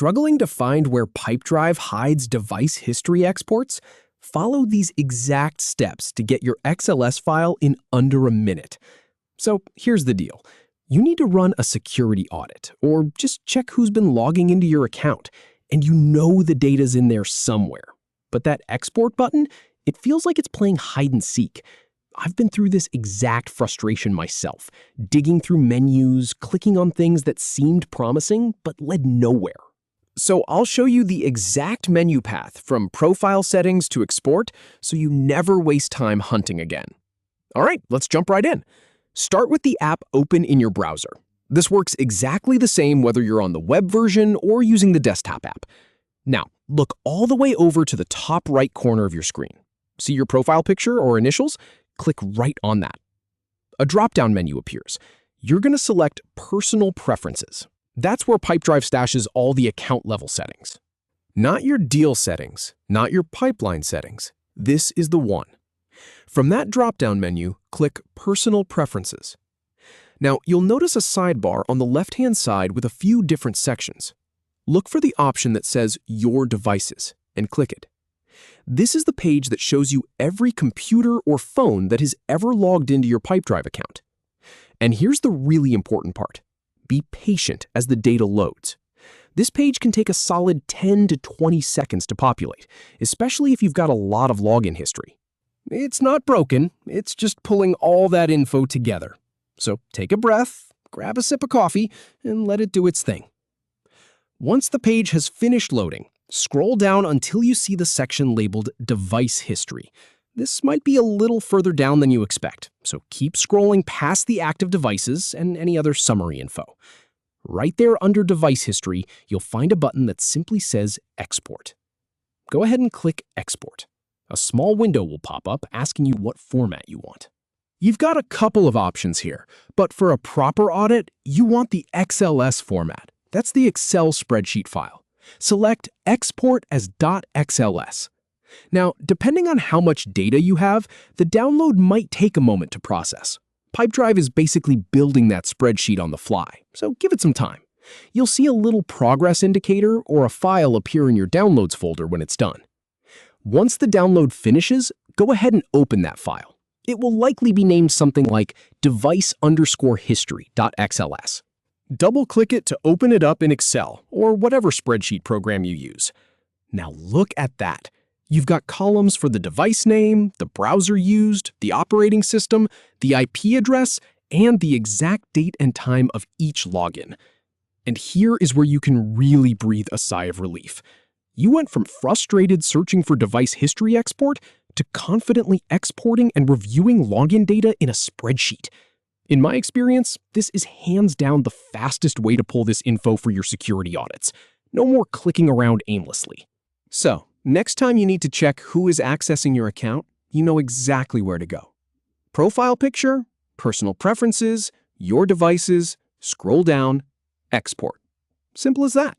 Struggling to find where Pipedrive hides device history exports? Follow these exact steps to get your XLS file in under a minute. So here's the deal. You need to run a security audit, or just check who's been logging into your account, and you know the data's in there somewhere. But that export button, it feels like it's playing hide and seek. I've been through this exact frustration myself, digging through menus, clicking on things that seemed promising but led nowhere. So I'll show you the exact menu path from profile settings to export so you never waste time hunting again. All right, let's jump right in. Start with the app open in your browser. This works exactly the same whether you're on the web version or using the desktop app. Now, look all the way over to the top right corner of your screen. See your profile picture or initials? Click right on that. A drop-down menu appears. You're going to select Personal Preferences. That's where Pipedrive stashes all the account-level settings. Not your deal settings, not your pipeline settings. This is the one. From that drop-down menu, click Personal Preferences. Now, you'll notice a sidebar on the left-hand side with a few different sections. Look for the option that says Your Devices and click it. This is the page that shows you every computer or phone that has ever logged into your Pipedrive account. And here's the really important part. Be patient as the data loads. This page can take a solid 10 to 20 seconds to populate, especially if you've got a lot of login history. It's not broken, it's just pulling all that info together. So take a breath, grab a sip of coffee, and let it do its thing. Once the page has finished loading, scroll down until you see the section labeled Device History. This might be a little further down than you expect, so keep scrolling past the active devices and any other summary info. Right there under Device History, you'll find a button that simply says Export. Go ahead and click Export. A small window will pop up asking you what format you want. You've got a couple of options here, but for a proper audit, you want the XLS format. That's the Excel spreadsheet file. Select Export as .xls. Now, depending on how much data you have, the download might take a moment to process. Pipedrive is basically building that spreadsheet on the fly, so give it some time. You'll see a little progress indicator or a file appear in your Downloads folder when it's done. Once the download finishes, go ahead and open that file. It will likely be named something like device_history.xls. Double-click it to open it up in Excel or whatever spreadsheet program you use. Now look at that. You've got columns for the device name, the browser used, the operating system, the IP address, and the exact date and time of each login. And here is where you can really breathe a sigh of relief. You went from frustrated searching for device history export to confidently exporting and reviewing login data in a spreadsheet. In my experience, this is hands down the fastest way to pull this info for your security audits. No more clicking around aimlessly. So, next time you need to check who is accessing your account, you know exactly where to go. Profile picture, personal preferences, your devices, scroll down, export. Simple as that.